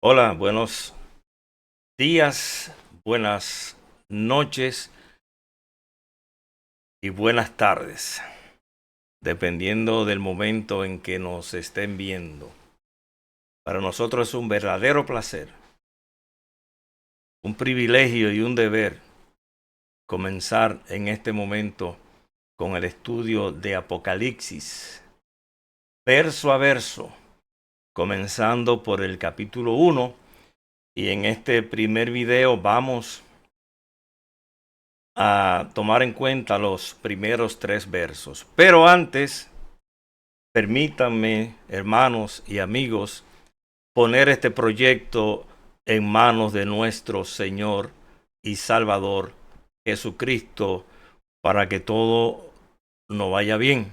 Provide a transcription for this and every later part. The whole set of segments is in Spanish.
Hola, buenos días, buenas noches y buenas tardes, dependiendo del momento en que nos estén viendo. Para nosotros es un verdadero placer, un privilegio y un deber comenzar en este momento con el estudio de Apocalipsis, verso a verso, comenzando por el capítulo 1. Y en este primer video vamos a tomar en cuenta los primeros 3 versos. Pero antes, permítanme, hermanos y amigos, poner este proyecto en manos de nuestro Señor y Salvador Jesucristo para que todo nos vaya bien.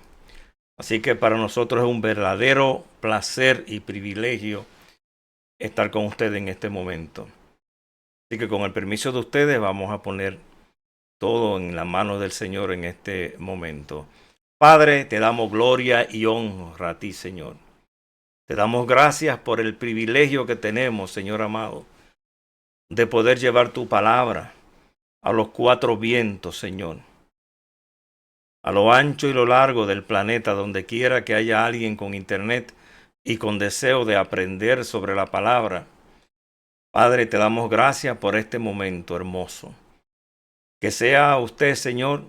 Así que para nosotros es un verdadero placer y privilegio estar con ustedes en este momento. Así que con el permiso de ustedes vamos a poner todo en la mano del Señor en este momento. Padre, te damos gloria y honra a ti, Señor. Te damos gracias por el privilegio que tenemos, Señor amado, de poder llevar tu palabra a los 4 vientos, Señor. A lo ancho y lo largo del planeta, donde quiera que haya alguien con internet y con deseo de aprender sobre la palabra. Padre, te damos gracias por este momento hermoso. Que sea usted, Señor,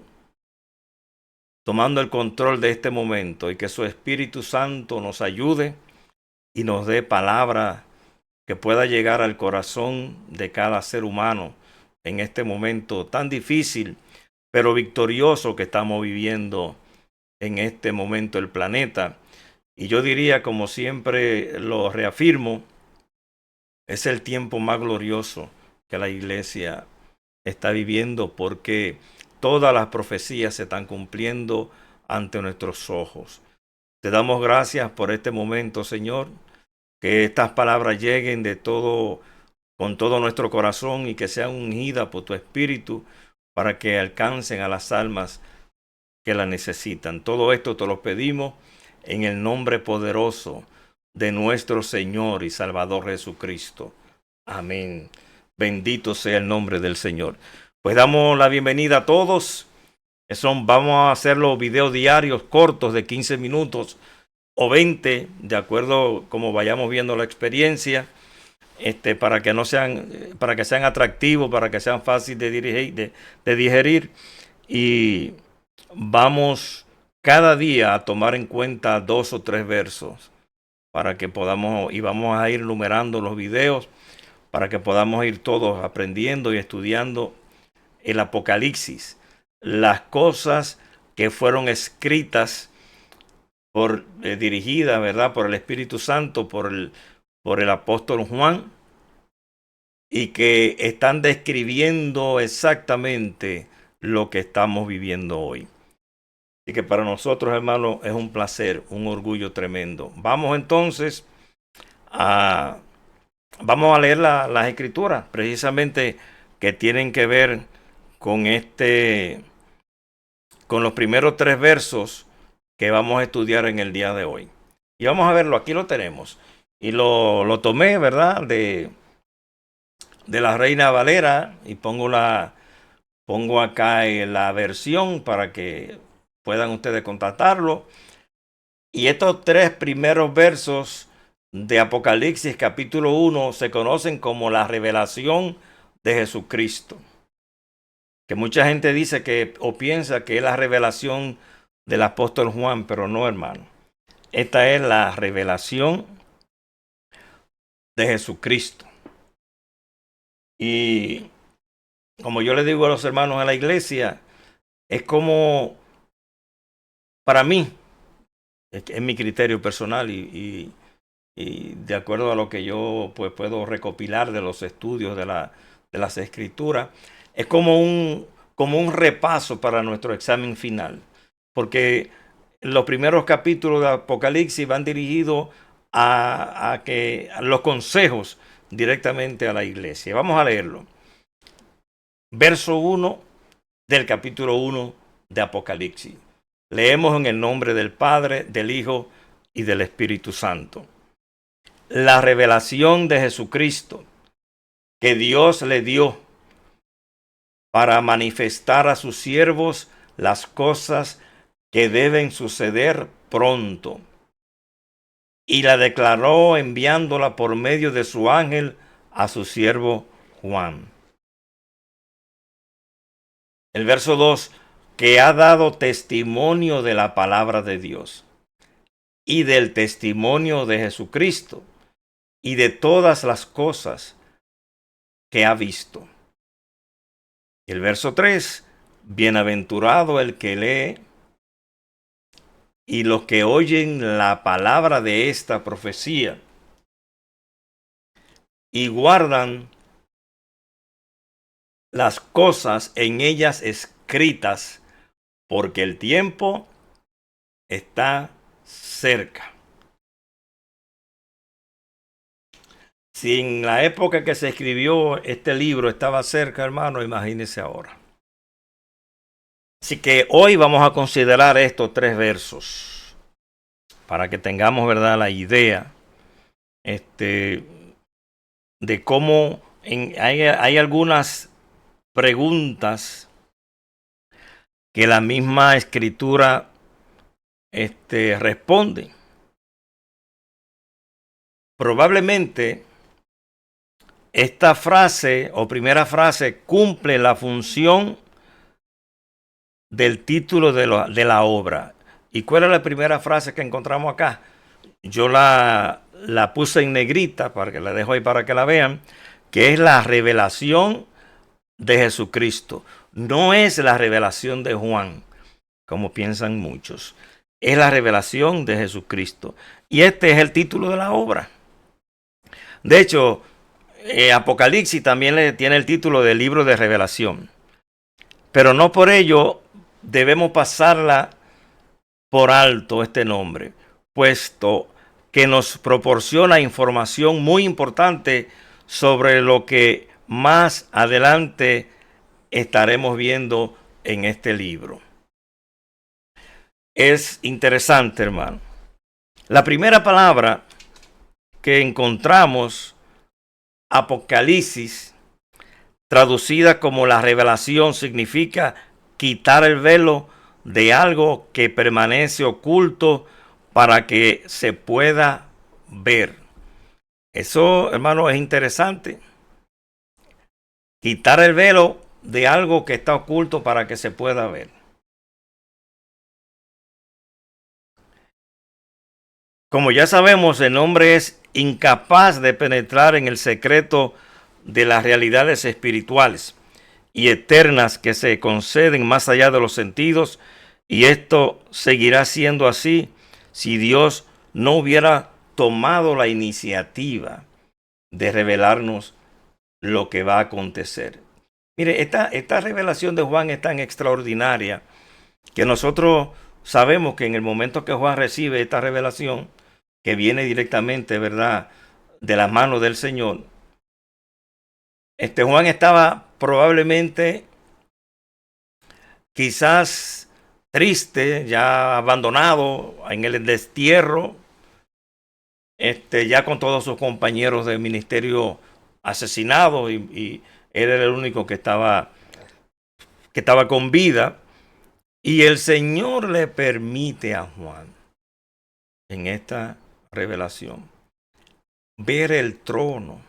tomando el control de este momento y que su Espíritu Santo nos ayude y nos dé palabra que pueda llegar al corazón de cada ser humano en este momento tan difícil, pero victorioso que estamos viviendo en este momento el planeta. Y yo diría, como siempre lo reafirmo, es el tiempo más glorioso que la iglesia está viviendo porque todas las profecías se están cumpliendo ante nuestros ojos. Te damos gracias por este momento, Señor, que estas palabras lleguen con todo nuestro corazón y que sean ungidas por tu Espíritu para que alcancen a las almas que la necesitan. Todo esto te lo pedimos en el nombre poderoso de nuestro Señor y Salvador Jesucristo. Amén. Bendito sea el nombre del Señor. Pues damos la bienvenida a todos. Vamos a hacer los videos diarios cortos de 15 minutos o 20, de acuerdo como vayamos viendo la experiencia, para que no sean, para que sean atractivos, para que sean fáciles de digerir. Y vamos cada día a tomar en cuenta 2 o 3 versos para que podamos, y vamos a ir numerando los videos para que podamos ir todos aprendiendo y estudiando el Apocalipsis, las cosas que fueron escritas dirigidas, ¿verdad?, por el Espíritu Santo, por el apóstol Juan, y que están describiendo exactamente lo que estamos viviendo hoy. Así que para nosotros, hermanos, es un placer, un orgullo tremendo. Vamos entonces a leer las escrituras, precisamente que tienen que ver con con los primeros 3 versos que vamos a estudiar en el día de hoy. Y vamos a verlo, aquí lo tenemos. Y lo tomé, ¿verdad?, de la Reina Valera, y pongo acá la versión para que puedan ustedes contactarlo. Y estos 3 primeros versos de Apocalipsis capítulo 1 se conocen como la revelación de Jesucristo. Que mucha gente dice que o piensa que es la revelación del apóstol Juan, pero no, hermano. Esta es la revelación de Jesucristo. Y como yo le digo a los hermanos de la iglesia, es como, para mí, es mi criterio personal y de acuerdo a lo que yo pues puedo recopilar de los estudios de las escrituras, es como un repaso para nuestro examen final, porque los primeros capítulos de Apocalipsis van dirigidos a los consejos directamente a la iglesia. Vamos a leerlo. Verso 1 del capítulo 1 de Apocalipsis. Leemos en el nombre del Padre, del Hijo y del Espíritu Santo. la revelación de Jesucristo que Dios le dio para manifestar a sus siervos las cosas que deben suceder pronto. Y la declaró enviándola por medio de su ángel a su siervo Juan. El verso 2, que ha dado testimonio de la palabra de Dios y del testimonio de Jesucristo y de todas las cosas que ha visto. El verso 3, bienaventurado el que lee y los que oyen la palabra de esta profecía y guardan las cosas en ellas escritas, porque el tiempo está cerca. Si en la época que se escribió este libro estaba cerca, hermano, imagínese ahora. Así que hoy vamos a considerar estos 3 versos para que tengamos, ¿verdad?, la idea de cómo hay algunas preguntas que la misma escritura responde. Probablemente esta frase o primera frase cumple la función del título de la obra. ¿Y cuál es la primera frase que encontramos acá? Yo la puse en negrita, para que la dejo ahí para que la vean, que es la revelación de Jesucristo. No es la revelación de Juan, como piensan muchos. Es la revelación de Jesucristo. Y este es el título de la obra. De hecho, Apocalipsis también le tiene el título de libro de revelación. Pero no por ello debemos pasarla por alto este nombre, puesto que nos proporciona información muy importante sobre lo que más adelante estaremos viendo en este libro. Es interesante, hermano. La primera palabra que encontramos, Apocalipsis, traducida como la revelación, significa quitar el velo de algo que permanece oculto para que se pueda ver. Eso, hermano, es interesante. Quitar el velo de algo que está oculto para que se pueda ver. Como ya sabemos, el hombre es incapaz de penetrar en el secreto de las realidades espirituales y eternas que se conceden más allá de los sentidos, y esto seguirá siendo así si Dios no hubiera tomado la iniciativa de revelarnos lo que va a acontecer. Mire, esta revelación de Juan es tan extraordinaria que nosotros sabemos que en el momento que Juan recibe esta revelación, que viene directamente, ¿verdad?, de las manos del Señor, Juan estaba probablemente, quizás triste, ya abandonado, en el destierro, ya con todos sus compañeros de ministerio asesinados, y él era el único que estaba con vida. Y el Señor le permite a Juan, en esta revelación, ver el trono.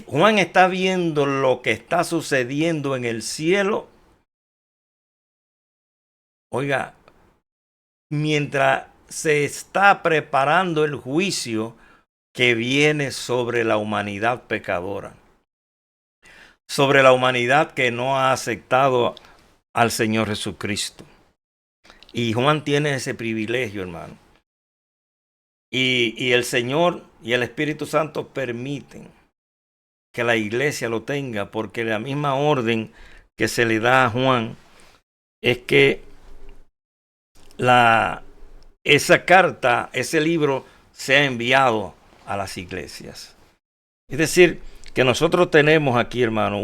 Juan está viendo lo que está sucediendo en el cielo. Oiga, mientras se está preparando el juicio que viene sobre la humanidad pecadora, sobre la humanidad que no ha aceptado al Señor Jesucristo. Y Juan tiene ese privilegio, hermano. Y el Señor y el Espíritu Santo permiten que la iglesia lo tenga, porque la misma orden que se le da a Juan es que esa carta, ese libro, sea enviado a las iglesias. Es decir, que nosotros tenemos aquí, hermano,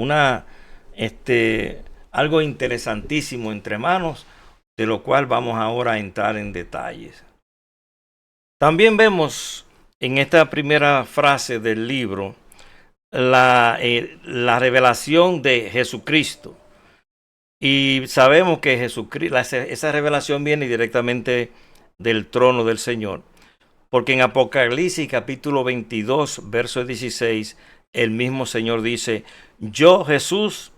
algo interesantísimo entre manos, de lo cual vamos ahora a entrar en detalles. También vemos en esta primera frase del libro la revelación de Jesucristo. Y sabemos que Jesucristo, esa revelación viene directamente del trono del Señor. Porque en Apocalipsis capítulo 22, verso 16, el mismo Señor dice: yo, Jesús,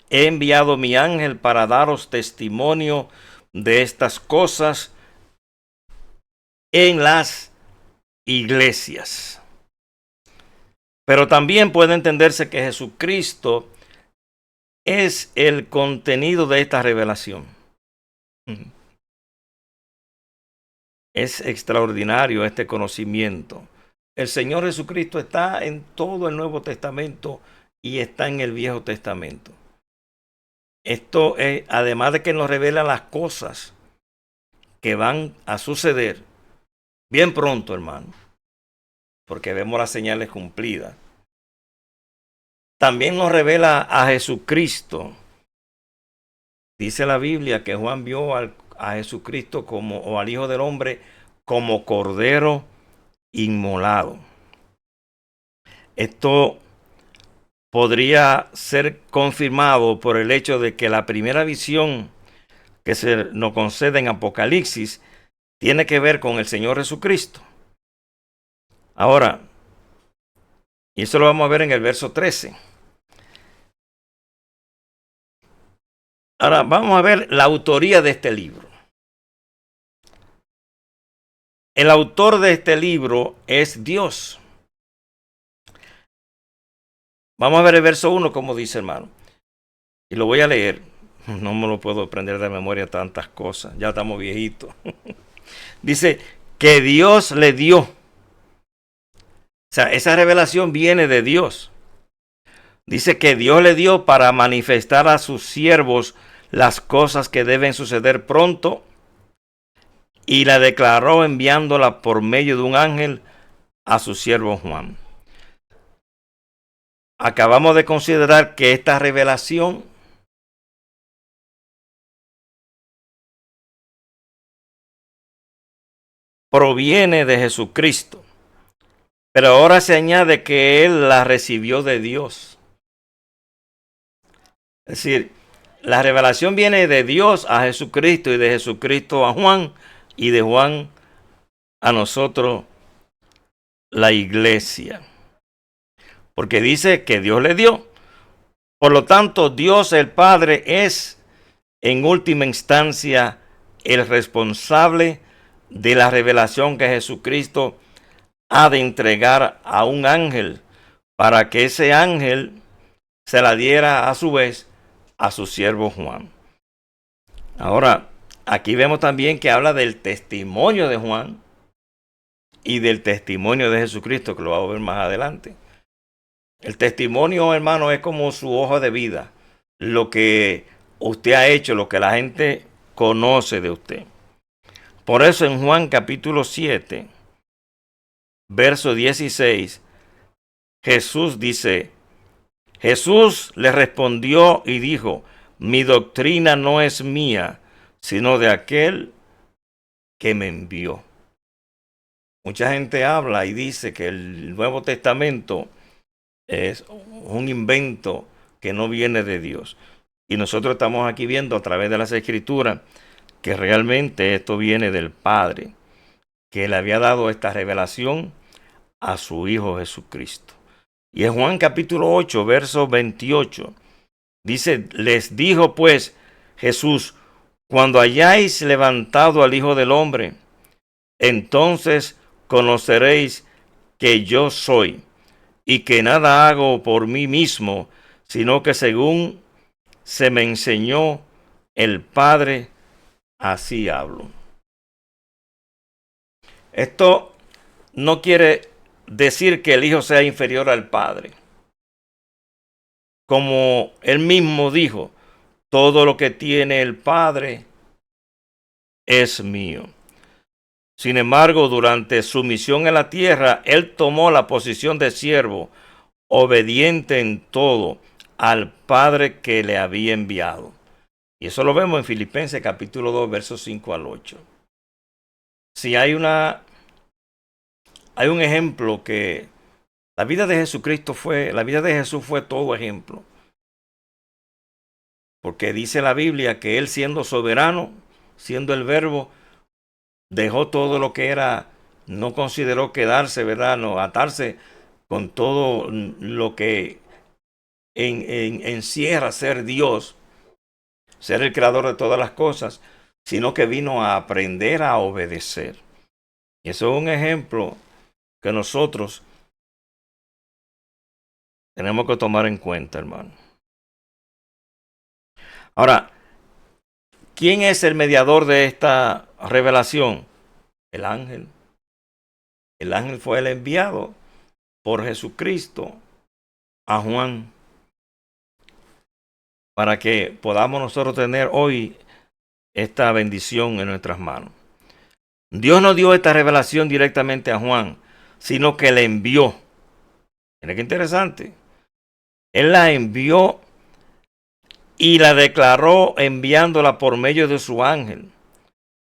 he enviado mi ángel para daros testimonio de estas cosas en las iglesias. Pero también puede entenderse que Jesucristo es el contenido de esta revelación. Es extraordinario este conocimiento. El Señor Jesucristo está en todo el Nuevo Testamento y está en el Viejo Testamento. Esto es, además de que nos revela las cosas que van a suceder bien pronto, hermano, porque vemos las señales cumplidas. También nos revela a Jesucristo. Dice la Biblia que Juan vio a Jesucristo o al Hijo del Hombre como Cordero inmolado. Esto podría ser confirmado por el hecho de que la primera visión que se nos concede en Apocalipsis tiene que ver con el Señor Jesucristo. Ahora, y eso lo vamos a ver en el verso 13. Ahora vamos a ver la autoría de este libro. El autor de este libro es Dios. Vamos a ver el verso 1 como dice, hermano. Y lo voy a leer. No me lo puedo aprender de memoria tantas cosas. Ya estamos viejitos. Dice que Dios le dio. O sea, esa revelación viene de Dios. Dice que Dios le dio para manifestar a sus siervos las cosas que deben suceder pronto, y la declaró enviándola por medio de un ángel a su siervo Juan. Acabamos de considerar que esta revelación proviene de Jesucristo, pero ahora se añade que Él la recibió de Dios. Es decir, la revelación viene de Dios a Jesucristo y de Jesucristo a Juan y de Juan a nosotros, la iglesia. Porque dice que Dios le dio. Por lo tanto, Dios el Padre es en última instancia el responsable de la revelación que Jesucristo ha de entregar a un ángel para que ese ángel se la diera a su vez a su siervo Juan. Ahora, aquí vemos también que habla del testimonio de Juan y del testimonio de Jesucristo, que lo vamos a ver más adelante. El testimonio, hermano, es como su hoja de vida, lo que usted ha hecho, lo que la gente conoce de usted. Por eso en Juan capítulo 7, verso 16, Jesús dice: Jesús le respondió y dijo: mi doctrina no es mía, sino de aquel que me envió. Mucha gente habla y dice que el Nuevo Testamento es un invento que no viene de Dios. Y nosotros estamos aquí viendo a través de las Escrituras que realmente esto viene del Padre, que le había dado esta revelación a su Hijo Jesucristo. Y en Juan capítulo 8, verso 28, dice: les dijo pues Jesús: cuando hayáis levantado al Hijo del Hombre, entonces conoceréis que yo soy, y que nada hago por mí mismo, sino que según se me enseñó el Padre, así hablo. Esto no quiere decir que el Hijo sea inferior al Padre. Como él mismo dijo: todo lo que tiene el Padre es mío. Sin embargo, durante su misión en la tierra, él tomó la posición de siervo, obediente en todo al Padre que le había enviado. Y eso lo vemos en Filipenses capítulo 2, versos 5 al 8. Si hay hay un ejemplo que la vida de Jesús fue todo ejemplo. Porque dice la Biblia que él, siendo soberano, siendo el verbo, dejó todo lo que era, no consideró quedarse, ¿verdad? No, atarse con todo lo que encierra ser Dios, ser el creador de todas las cosas, sino que vino a aprender a obedecer. Y eso es un ejemplo que nosotros tenemos que tomar en cuenta, hermano. Ahora, ¿quién es el mediador de esta revelación? El ángel. El ángel fue el enviado por Jesucristo a Juan para que podamos nosotros tener hoy esta bendición en nuestras manos. Dios no dio esta revelación directamente a Juan, sino que la envió. Mira qué interesante. Él la envió y la declaró enviándola por medio de su ángel.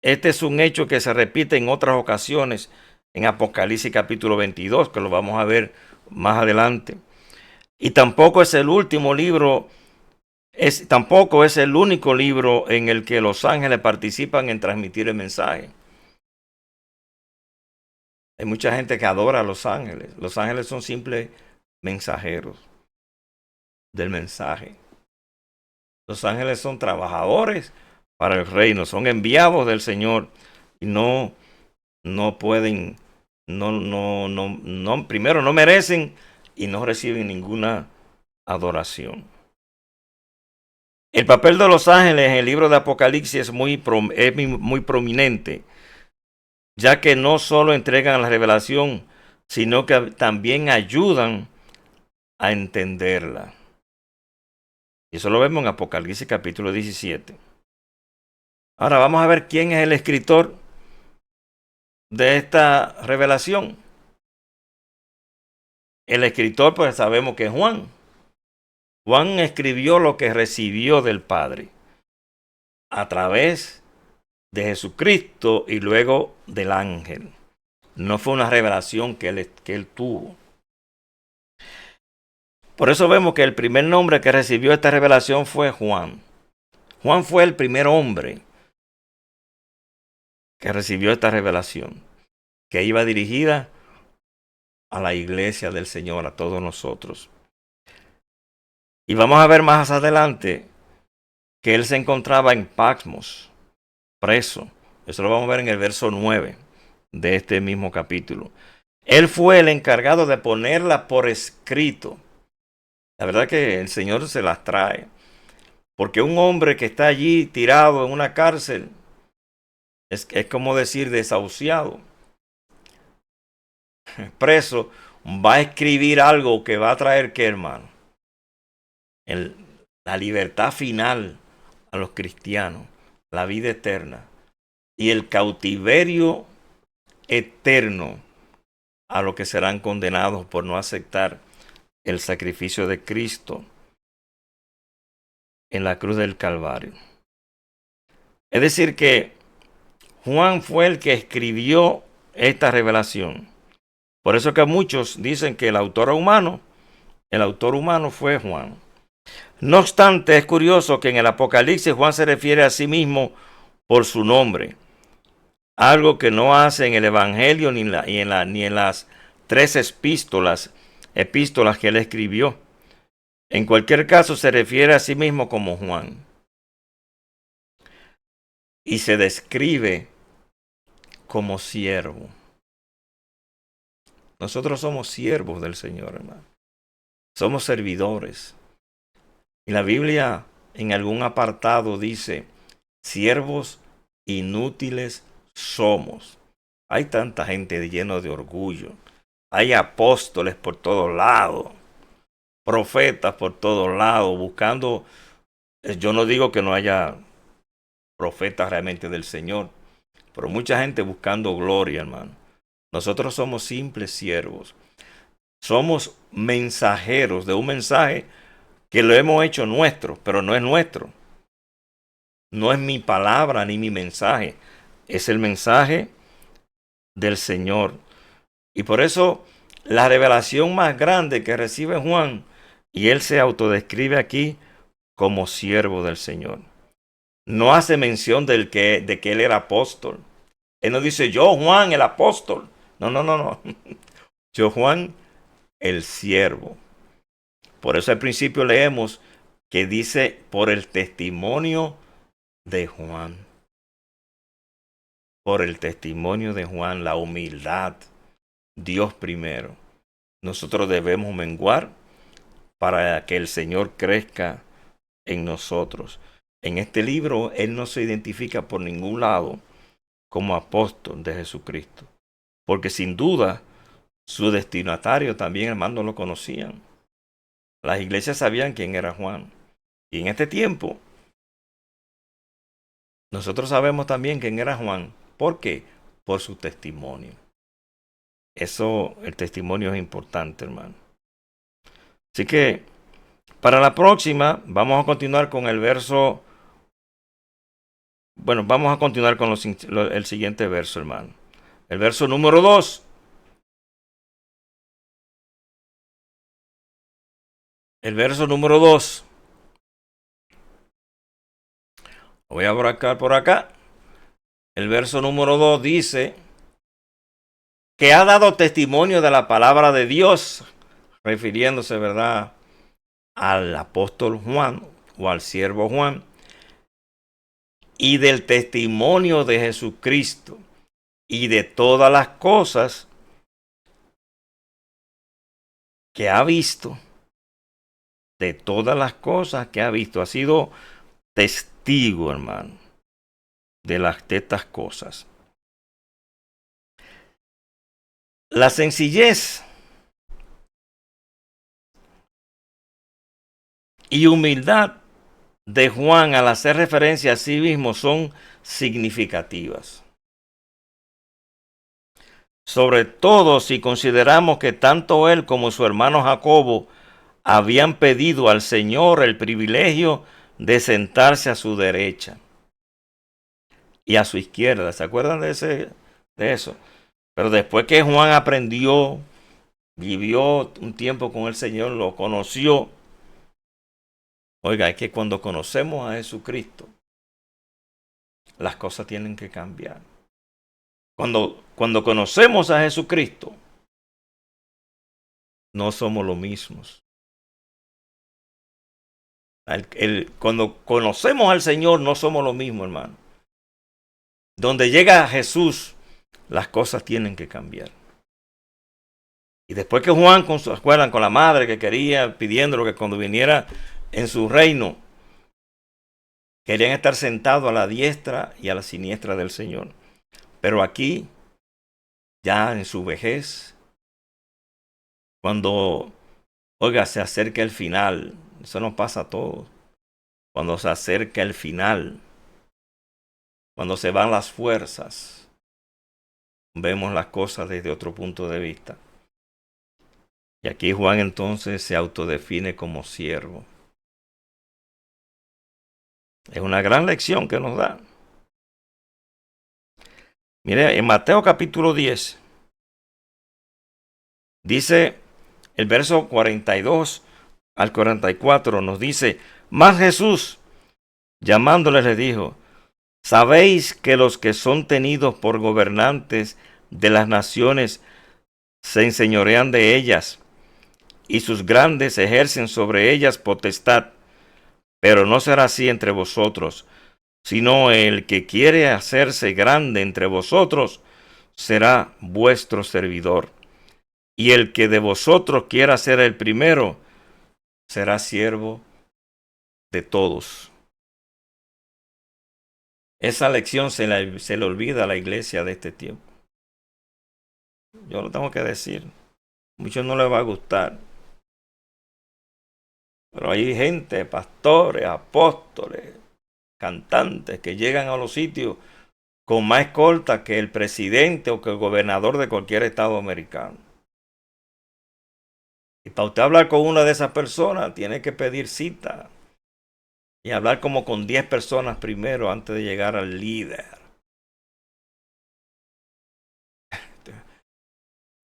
Este es un hecho que se repite en otras ocasiones en Apocalipsis capítulo 22, que lo vamos a ver más adelante. Y tampoco es el último libro, tampoco es el único libro en el que los ángeles participan en transmitir el mensaje. Hay mucha gente que adora a los ángeles. Los ángeles son simples mensajeros del mensaje. Los ángeles son trabajadores para el reino, son enviados del Señor y no pueden, primero no merecen y no reciben ninguna adoración. El papel de los ángeles en el libro de Apocalipsis es muy prominente, ya que no solo entregan la revelación, sino que también ayudan a entenderla. Y eso lo vemos en Apocalipsis capítulo 17. Ahora vamos a ver quién es el escritor de esta revelación. El escritor, pues sabemos que es Juan. Juan escribió lo que recibió del Padre a través de Jesucristo y luego del ángel. No fue una revelación que él tuvo. Por eso vemos que el primer nombre que recibió esta revelación fue Juan. Juan fue el primer hombre que recibió esta revelación, que iba dirigida a la iglesia del Señor, a todos nosotros. Y vamos a ver más adelante que él se encontraba en Patmos, preso. Eso lo vamos a ver en el verso 9 de este mismo capítulo. Él fue el encargado de ponerla por escrito. La verdad que el Señor se las trae. Porque un hombre que está allí tirado en una cárcel es como decir desahuciado, preso, va a escribir algo que va a traer, ¿qué, hermano? La libertad final a los cristianos, la vida eterna y el cautiverio eterno a los que serán condenados por no aceptar el sacrificio de Cristo en la cruz del Calvario. Es decir que Juan fue el que escribió esta revelación. Por eso que muchos dicen que el autor humano fue Juan. No obstante, es curioso que en el Apocalipsis Juan se refiere a sí mismo por su nombre, algo que no hace en el Evangelio ni en las 3 epístolas que él escribió. En cualquier caso, se refiere a sí mismo como Juan. Y se describe como siervo. Nosotros somos siervos del Señor, hermano. Somos servidores. Y la Biblia en algún apartado dice, siervos inútiles somos. Hay tanta gente llena de orgullo. Hay apóstoles por todos lados. Profetas por todos lados. Buscando. Yo no digo que no haya profetas realmente del Señor. Pero mucha gente buscando gloria, hermano. Nosotros somos simples siervos. Somos mensajeros de un mensaje que lo hemos hecho nuestro, pero no es nuestro. No es mi palabra ni mi mensaje. Es el mensaje del Señor. Y por eso la revelación más grande que recibe Juan, y él se autodescribe aquí como siervo del Señor. No hace mención de que él era apóstol. Él no dice yo, Juan, el apóstol. No, no, no, no. Yo, Juan, el siervo. Por eso al principio leemos que dice por el testimonio de Juan. Por el testimonio de Juan, la humildad. Dios primero. Nosotros debemos menguar para que el Señor crezca en nosotros. En este libro, Él no se identifica por ningún lado como apóstol de Jesucristo. Porque sin duda, su destinatario también, hermanos, lo conocían. Las iglesias sabían quién era Juan. Y en este tiempo, nosotros sabemos también quién era Juan. ¿Por qué? Por su testimonio. Eso, el testimonio es importante, hermano. Así que, para la próxima, vamos a continuar con el verso. Bueno, vamos a continuar con el siguiente verso, hermano. El verso número 2. El verso número 2. Voy a abracar por acá. El verso número 2 dice que ha dado testimonio de la palabra de Dios, refiriéndose, ¿verdad?, al apóstol Juan o al siervo Juan, y del testimonio de Jesucristo y de todas las cosas que ha visto, de todas las cosas que ha visto. Ha sido testigo, hermano, de estas cosas. La sencillez y humildad de Juan al hacer referencia a sí mismo son significativas. Sobre todo si consideramos que tanto él como su hermano Jacobo habían pedido al Señor el privilegio de sentarse a su derecha y a su izquierda. ¿Se acuerdan de eso? Pero después que Juan aprendió, vivió un tiempo con el Señor, lo conoció. Oiga, es que cuando conocemos a Jesucristo, las cosas tienen que cambiar. Cuando conocemos a Jesucristo, no somos los mismos. Cuando conocemos al Señor, no somos los mismos, hermano. Donde llega Jesús, las cosas tienen que cambiar. Y después que Juan, con la madre que quería, pidiéndolo que cuando viniera en su reino, querían estar sentados a la diestra y a la siniestra del Señor. Pero aquí, ya en su vejez, cuando, oiga, se acerca el final, eso nos pasa a todos. Cuando se acerca el final, cuando se van las fuerzas, vemos las cosas desde otro punto de vista. Y aquí Juan entonces se autodefine como siervo. Es una gran lección que nos da. Mire, en Mateo capítulo 10, dice el verso 42 al 44, nos dice, mas Jesús, llamándoles, le dijo, ¿sabéis que los que son tenidos por gobernantes de las naciones se enseñorean de ellas, y sus grandes ejercen sobre ellas potestad? Pero no será así entre vosotros, sino el que quiere hacerse grande entre vosotros será vuestro servidor. Y el que de vosotros quiera ser el primero será siervo de todos. Esa lección se le olvida a la iglesia de este tiempo. Yo lo tengo que decir. Muchos no les va a gustar. Pero hay gente, pastores, apóstoles, cantantes que llegan a los sitios con más escolta que el presidente o que el gobernador de cualquier estado americano. Y para usted hablar con una de esas personas, tiene que pedir cita y hablar como con 10 personas primero antes de llegar al líder.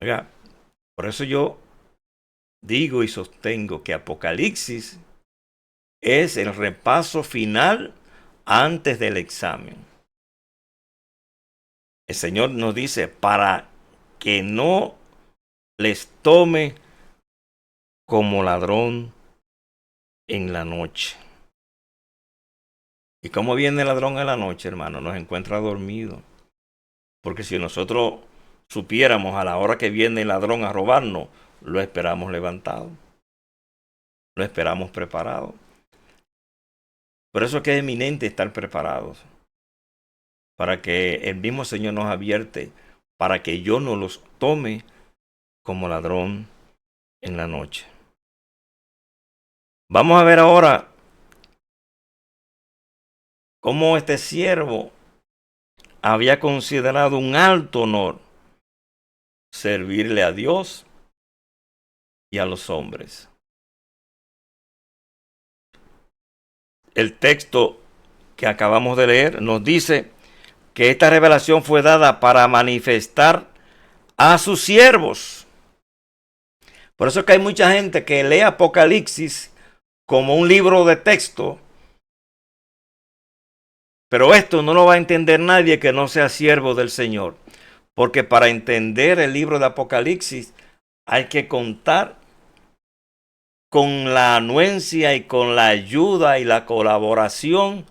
Oiga, por eso yo digo y sostengo que Apocalipsis es el repaso final antes del examen. El Señor nos dice, para que no les tome como ladrón en la noche. ¿Y cómo viene el ladrón en la noche, hermano? Nos encuentra dormido. Porque si nosotros supiéramos a la hora que viene el ladrón a robarnos, lo esperamos levantado. Lo esperamos preparado. Por eso es que es eminente estar preparados. Para que el mismo Señor nos advierte, para que yo no los tome como ladrón en la noche. Vamos a ver ahora cómo este siervo había considerado un alto honor servirle a Dios y a los hombres. El texto que acabamos de leer nos dice que esta revelación fue dada para manifestar a sus siervos. Por eso es que hay mucha gente que lee Apocalipsis como un libro de texto, pero esto no lo va a entender nadie que no sea siervo del Señor. Porque para entender el libro de Apocalipsis hay que contar con la anuencia y con la ayuda y la colaboración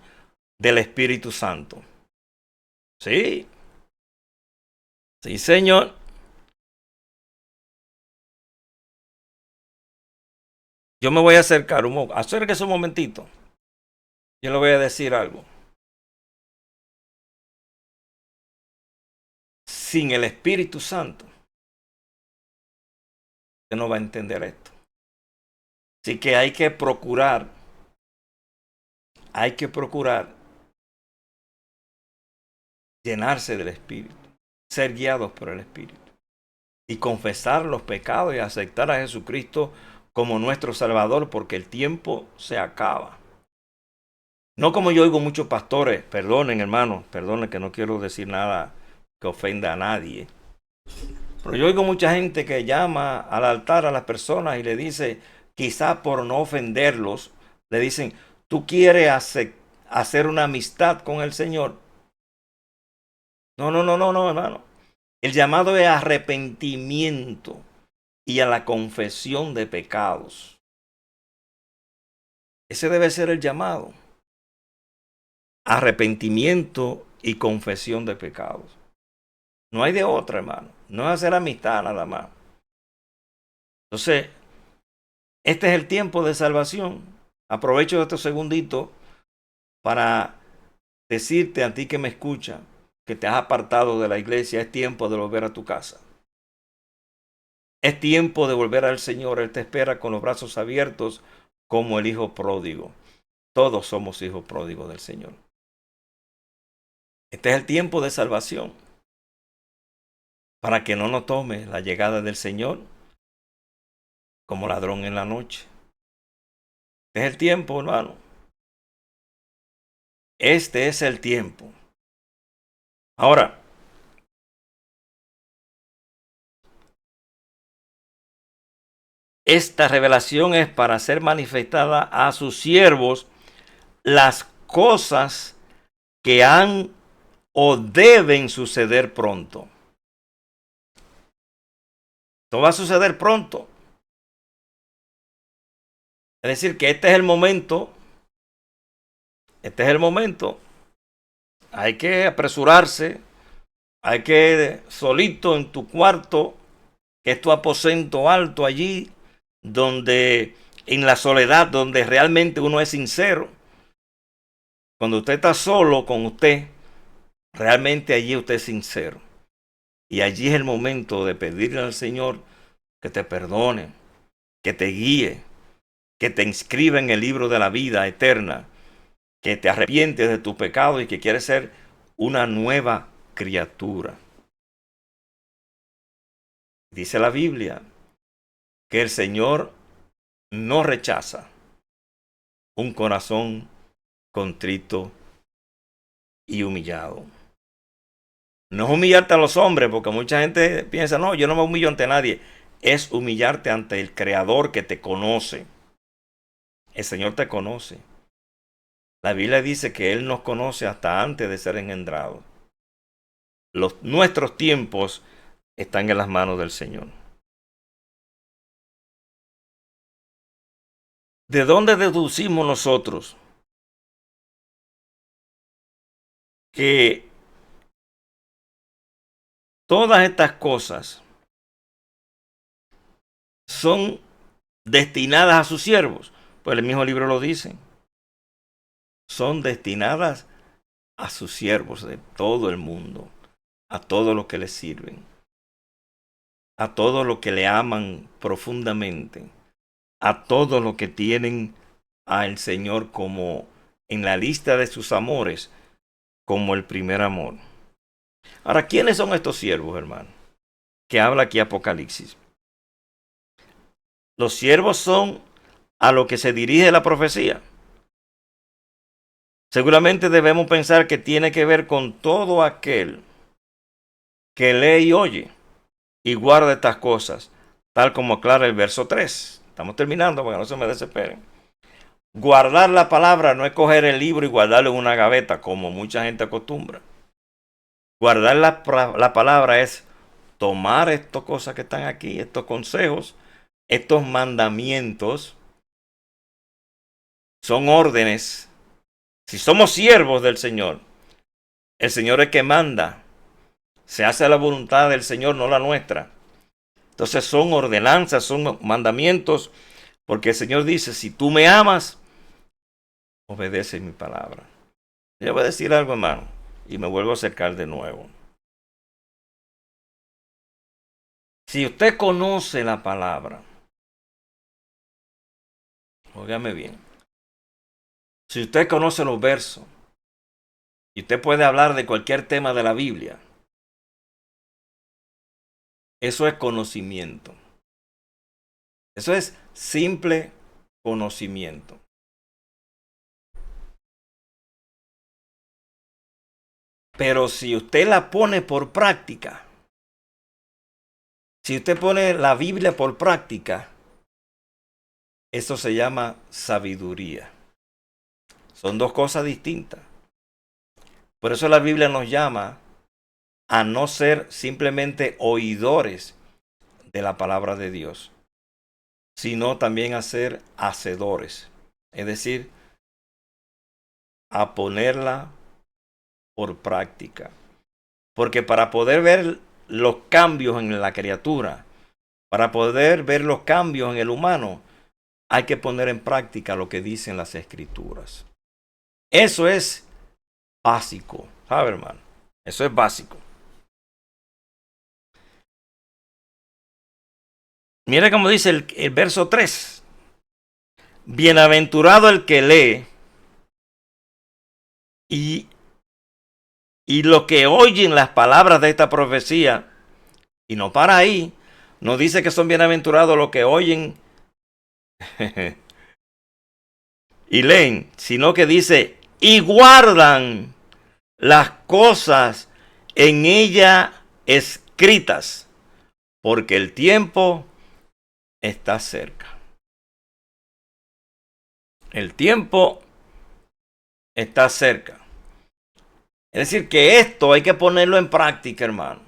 del Espíritu Santo. Sí, sí, Señor. Yo me voy a acercar, acérquese un momentito. Yo le voy a decir algo. Sin el Espíritu Santo, usted no va a entender esto. Así que hay que procurar llenarse del Espíritu, ser guiados por el Espíritu y confesar los pecados y aceptar a Jesucristo como nuestro Salvador, porque el tiempo se acaba. No como yo oigo muchos pastores, perdonen hermanos, perdonen que no quiero decir nada que ofenda a nadie, pero yo oigo mucha gente que llama al altar a las personas y le dice, quizá por no ofenderlos, le dicen, ¿tú quieres hacer una amistad con el Señor? No, no, no, no, no, hermano. El llamado es arrepentimiento y a la confesión de pecados. Ese debe ser el llamado. Arrepentimiento y confesión de pecados. No hay de otra, hermano. No es hacer amistad nada más. Entonces, este es el tiempo de salvación. Aprovecho estos segunditos para decirte a ti que me escucha, que te has apartado de la iglesia, es tiempo de volver a tu casa. Es tiempo de volver al Señor. Él te espera con los brazos abiertos como el hijo pródigo. Todos somos hijos pródigos del Señor. Este es el tiempo de salvación. Para que no nos tome la llegada del Señor como ladrón en la noche. Este es el tiempo, hermano. Este es el tiempo. Ahora, esta revelación es para ser manifestada a sus siervos las cosas que han o deben suceder pronto. Esto va a suceder pronto. Es decir, que este es el momento. Este es el momento. Hay que apresurarse. Hay que solito en tu cuarto, que es tu aposento alto allí, donde en la soledad, donde realmente uno es sincero. Cuando usted está solo con usted, realmente allí usted es sincero. Y allí es el momento de pedirle al Señor que te perdone, que te guíe, que te inscriba en el libro de la vida eterna, que te arrepientes de tu pecado y que quieres ser una nueva criatura. Dice la Biblia que el Señor no rechaza un corazón contrito y humillado. No es humillarte a los hombres, porque mucha gente piensa, no, yo no me humillo ante nadie. Es humillarte ante el Creador que te conoce. El Señor te conoce. La Biblia dice que Él nos conoce hasta antes de ser engendrados. Nuestros tiempos están en las manos del Señor. ¿De dónde deducimos nosotros que todas estas cosas son destinadas a sus siervos? Pues el mismo libro lo dice. Son destinadas a sus siervos de todo el mundo, a todos los que les sirven, a todos los que le aman profundamente, a todos los que tienen al Señor como en la lista de sus amores, como el primer amor. Ahora, ¿quiénes son estos siervos, hermano? Que habla aquí Apocalipsis. Los siervos son a lo que se dirige la profecía. Seguramente debemos pensar que tiene que ver con todo aquel que lee y oye y guarda estas cosas, tal como aclara el verso 3. Estamos terminando para que no se me desesperen. Guardar la palabra no es coger el libro y guardarlo en una gaveta, como mucha gente acostumbra. Guardar la palabra es tomar estas cosas que están aquí, estos consejos, estos mandamientos, son órdenes. Si somos siervos del Señor, el Señor es el que manda. Se hace la voluntad del Señor, no la nuestra. Entonces son ordenanzas, son mandamientos, porque el Señor dice, si tú me amas, obedece mi palabra. Yo voy a decir algo, hermano, y me vuelvo a acercar de nuevo. Si usted conoce la palabra, óigame bien, si usted conoce los versos, y usted puede hablar de cualquier tema de la Biblia, eso es conocimiento. Eso es simple conocimiento. Pero si usted la pone por práctica, si usted pone la Biblia por práctica, eso se llama sabiduría. Son dos cosas distintas. Por eso la Biblia nos llama a no ser simplemente oidores de la palabra de Dios, sino también a ser hacedores. Es decir, a ponerla por práctica. Porque para poder ver los cambios en la criatura, para poder ver los cambios en el humano, hay que poner en práctica lo que dicen las escrituras. Eso es básico, ¿sabe, hermano? Eso es básico. Mira cómo dice el verso 3. Bienaventurado el que lee y los que oyen las palabras de esta profecía, y no para ahí, no dice que son bienaventurados los que oyen y leen, sino que dice, y guardan las cosas en ella escritas, porque el tiempo está cerca. El tiempo está cerca. Es decir, que esto hay que ponerlo en práctica, hermano.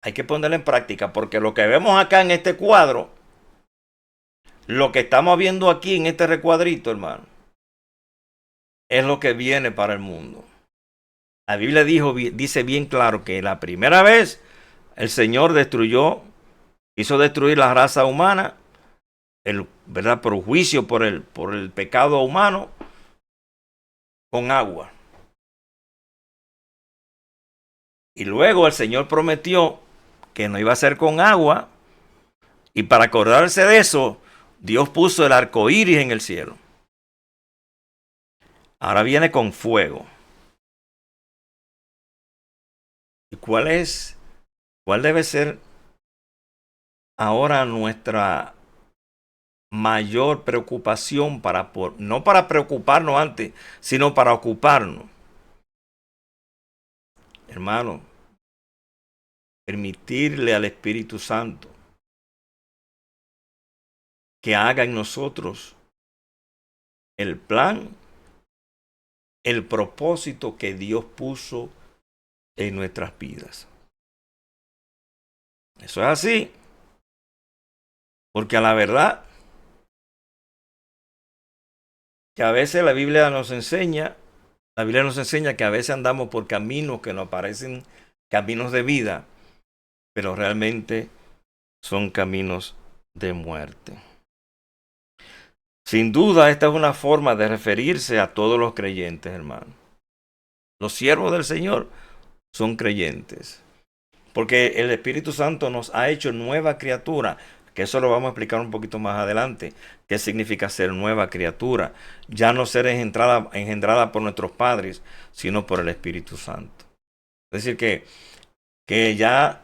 Hay que ponerlo en práctica, porque lo que vemos acá en este cuadro, lo que estamos viendo aquí en este recuadrito, hermano, es lo que viene para el mundo. La Biblia dice bien claro que la primera vez el Señor hizo destruir la raza humana, ¿verdad? Por juicio por el pecado humano, con agua. Y luego el Señor prometió que no iba a ser con agua, y para acordarse de eso, Dios puso el arco iris en el cielo. Ahora viene con fuego. ¿Y cuál debe ser ahora nuestra mayor preocupación no para preocuparnos antes, sino para ocuparnos? hermano, permitirle al Espíritu Santo que haga en nosotros el plan, el propósito que Dios puso en nuestras vidas. Eso es así, porque a la verdad que a veces la Biblia nos enseña que a veces andamos por caminos que nos parecen caminos de vida, pero realmente son caminos de muerte. Sin duda, esta es una forma de referirse a todos los creyentes, hermano. Los siervos del Señor son creyentes, porque el Espíritu Santo nos ha hecho nueva criatura, que eso lo vamos a explicar un poquito más adelante. ¿Qué significa ser nueva criatura? Ya no ser engendrada por nuestros padres, sino por el Espíritu Santo. Es decir, que ya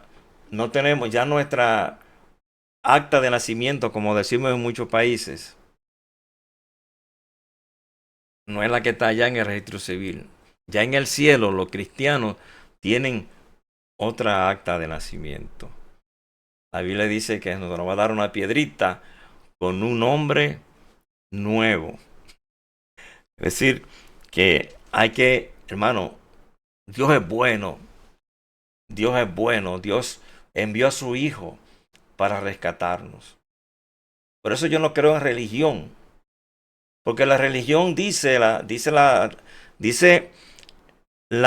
no tenemos, ya nuestra acta de nacimiento, como decimos en muchos países, no es la que está allá en el registro civil. Ya en el cielo los cristianos tienen otra acta de nacimiento. La Biblia dice que nos va a dar una piedrita con un nombre nuevo. Es decir, que hay que, hermano, Dios es bueno. Dios es bueno. Dios envió a su Hijo para rescatarnos. Por eso yo no creo en religión. Porque la religión dice la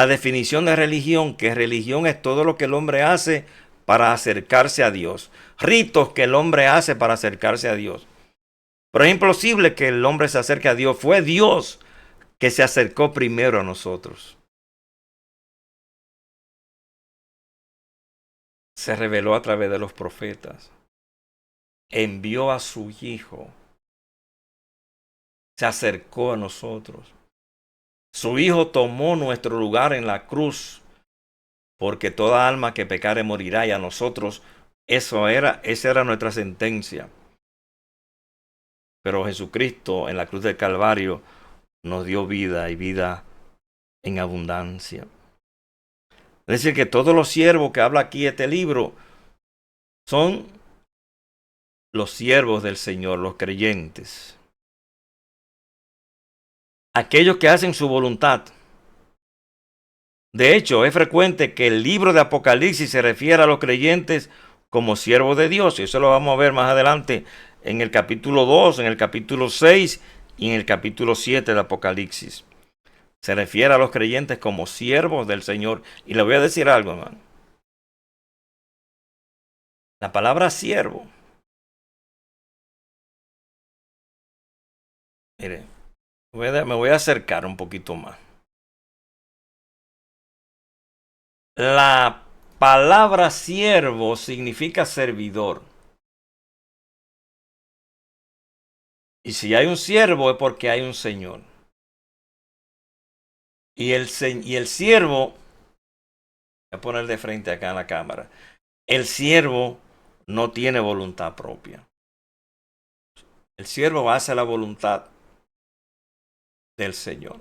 definición de religión, que religión es todo lo que el hombre hace para acercarse a Dios. Ritos que el hombre hace para acercarse a Dios. Pero es imposible que el hombre se acerque a Dios. Fue Dios que se acercó primero a nosotros. Se reveló a través de los profetas. Envió a su Hijo. Se acercó a nosotros. Su Hijo tomó nuestro lugar en la cruz, porque toda alma que pecare morirá, y a nosotros esa era nuestra sentencia. Pero Jesucristo en la cruz del Calvario nos dio vida y vida en abundancia. Es decir, que todos los siervos que habla aquí este libro son los siervos del Señor, los creyentes. Aquellos que hacen su voluntad. De hecho, es frecuente que el libro de Apocalipsis se refiera a los creyentes como siervos de Dios. Y eso lo vamos a ver más adelante en el capítulo 2, en el capítulo 6 y en el capítulo 7 de Apocalipsis. Se refiere a los creyentes como siervos del Señor. Y le voy a decir algo, hermano. La palabra siervo. Mire, me voy a acercar un poquito más. La palabra siervo significa servidor. Y si hay un siervo es porque hay un señor. Y el siervo, voy a poner de frente acá en la cámara, el siervo no tiene voluntad propia. El siervo hace la voluntad del Señor.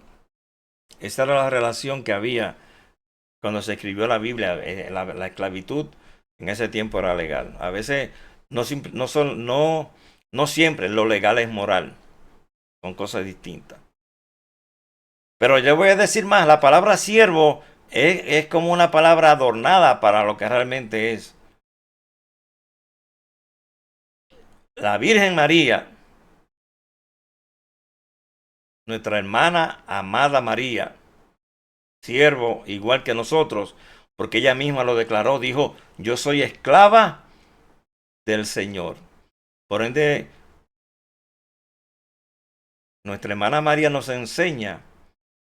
Esa era la relación que había cuando se escribió la Biblia. La esclavitud en ese tiempo era legal. A veces no siempre lo legal es moral. Son cosas distintas. Pero yo voy a decir más, la palabra siervo es como una palabra adornada para lo que realmente es. La Virgen María, nuestra hermana amada María, siervo igual que nosotros, porque ella misma lo declaró, dijo, yo soy esclava del Señor. Por ende, nuestra hermana María nos enseña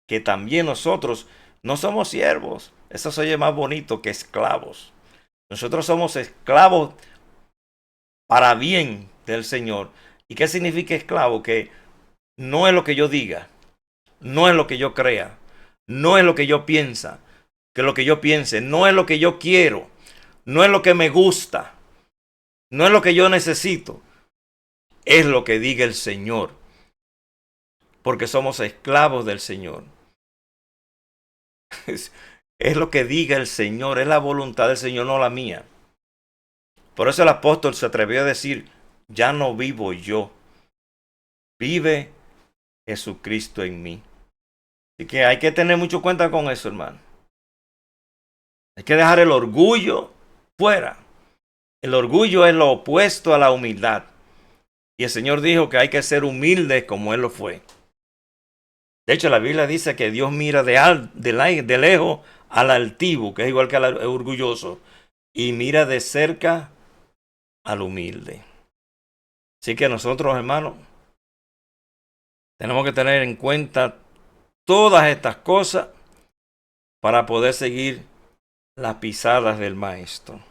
que también nosotros no somos siervos. Eso se oye más bonito que esclavos. Nosotros somos esclavos para bien del Señor. ¿Y qué significa esclavo? Que no es lo que yo diga, no es lo que yo crea, no es lo que yo piensa, que lo que yo piense, no es lo que yo quiero, no es lo que me gusta, no es lo que yo necesito, es lo que diga el Señor, porque somos esclavos del Señor. Es lo que diga el Señor, es la voluntad del Señor, no la mía. Por eso el apóstol se atrevió a decir, ya no vivo yo, vive Jesucristo en mí. Así que hay que tener mucho cuenta con eso, hermano. Hay que dejar el orgullo fuera. El orgullo es lo opuesto a la humildad. Y el Señor dijo que hay que ser humildes como Él lo fue. De hecho, la Biblia dice que Dios mira de lejos al altivo, que es igual que al orgulloso, y mira de cerca al humilde. Así que nosotros, hermanos, tenemos que tener en cuenta todas estas cosas para poder seguir las pisadas del Maestro.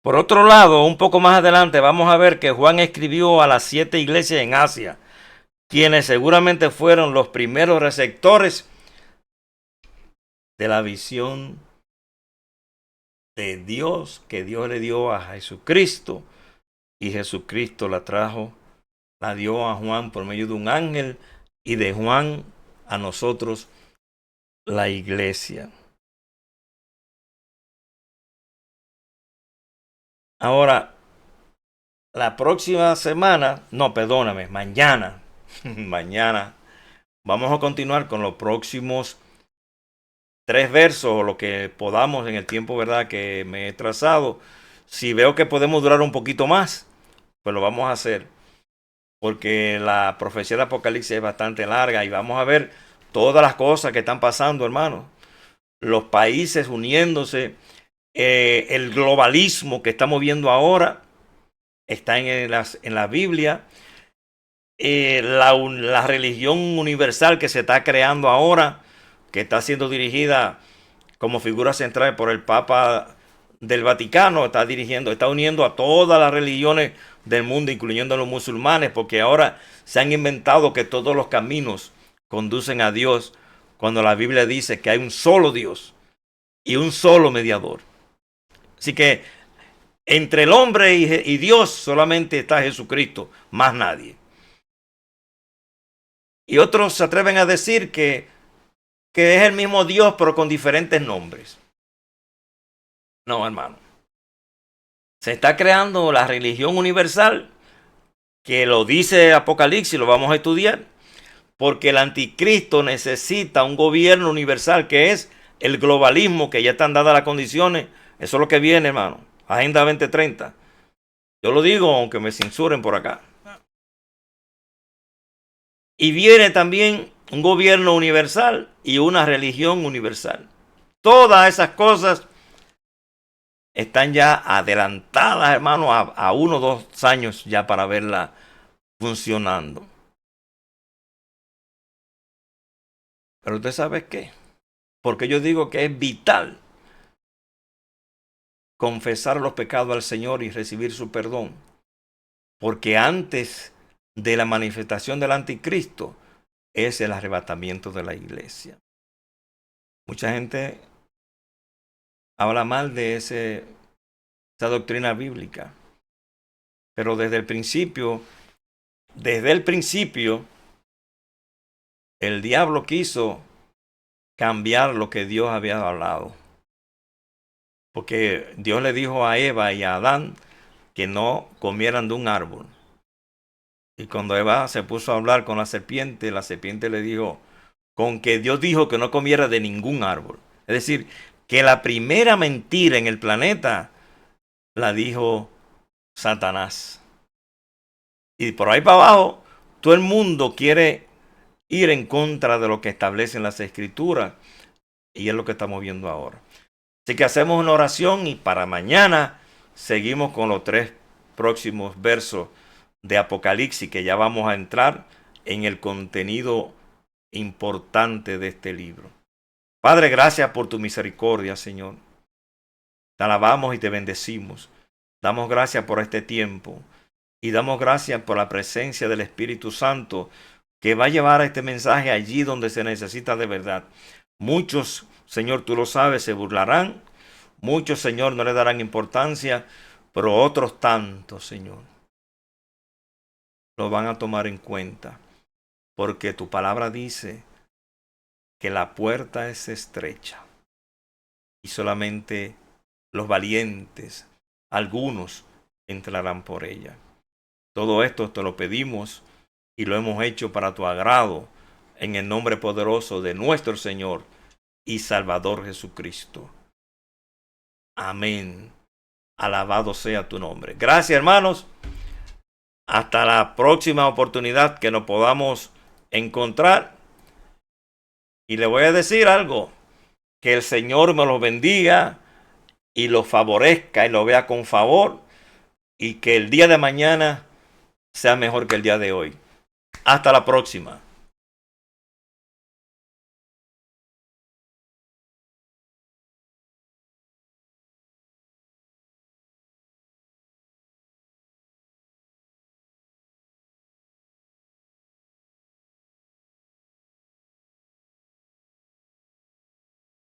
Por otro lado, un poco más adelante vamos a ver que Juan escribió a las 7 iglesias en Asia, quienes seguramente fueron los primeros receptores de la visión de Dios que Dios le dio a Jesucristo, y Jesucristo la dio a Juan por medio de un ángel, y de Juan a nosotros la iglesia. Ahora, la próxima semana, no, perdóname, mañana, mañana vamos a continuar con los próximos 3 versos, o lo que podamos en el tiempo, ¿verdad?, que me he trazado. Si veo que podemos durar un poquito más, pues lo vamos a hacer, porque la profecía de Apocalipsis es bastante larga y vamos a ver todas las cosas que están pasando, hermanos. Los países uniéndose, el globalismo que estamos viendo ahora está en la Biblia. La religión universal que se está creando ahora, que está siendo dirigida como figura central por el Papa del Vaticano, está uniendo a todas las religiones del mundo, incluyendo a los musulmanes, porque ahora se han inventado que todos los caminos conducen a Dios, cuando la Biblia dice que hay un solo Dios y un solo mediador. Así que entre el hombre y Dios solamente está Jesucristo, más nadie. Y otros se atreven a decir que es el mismo Dios, pero con diferentes nombres. No, hermano. Se está creando la religión universal, que lo dice Apocalipsis, lo vamos a estudiar, porque el anticristo necesita un gobierno universal, que es el globalismo, que ya están dadas las condiciones. Eso es lo que viene, hermano. Agenda 2030. Yo lo digo aunque me censuren por acá. Y viene también un gobierno universal y una religión universal. Todas esas cosas están ya adelantadas, hermano, a 1 o 2 años ya para verla funcionando. Pero usted sabe qué, porque yo digo que es vital confesar los pecados al Señor y recibir su perdón, porque antes de la manifestación del anticristo es el arrebatamiento de la iglesia. Mucha gente habla mal de esa doctrina bíblica, pero desde el principio, el diablo quiso cambiar lo que Dios había hablado. Porque Dios le dijo a Eva y a Adán que no comieran de un árbol. Y cuando Eva se puso a hablar con la serpiente le dijo, con que Dios dijo que no comiera de ningún árbol. Es decir, que la primera mentira en el planeta la dijo Satanás. Y por ahí para abajo, todo el mundo quiere ir en contra de lo que establecen las escrituras. Y es lo que estamos viendo ahora. Así que hacemos una oración y para mañana seguimos con los 3 próximos versos de Apocalipsis, que ya vamos a entrar en el contenido importante de este libro. Padre, gracias por tu misericordia, Señor. Te alabamos y te bendecimos. Damos gracias por este tiempo y damos gracias por la presencia del Espíritu Santo, que va a llevar este mensaje allí donde se necesita de verdad. Muchos, Señor, tú lo sabes, se burlarán. Muchos, Señor, no le darán importancia, pero otros tantos, Señor, lo van a tomar en cuenta. porque tu palabra dice que la puerta es estrecha y solamente los valientes, algunos, entrarán por ella. Todo esto te lo pedimos y lo hemos hecho para tu agrado, en el nombre poderoso de nuestro Señor y Salvador Jesucristo. Amén. Alabado sea tu nombre. Gracias, hermanos. Hasta la próxima oportunidad que nos podamos encontrar. Y le voy a decir algo. Que el Señor me los bendiga y los favorezca y lo vea con favor. Y que el día de mañana sea mejor que el día de hoy. Hasta la próxima.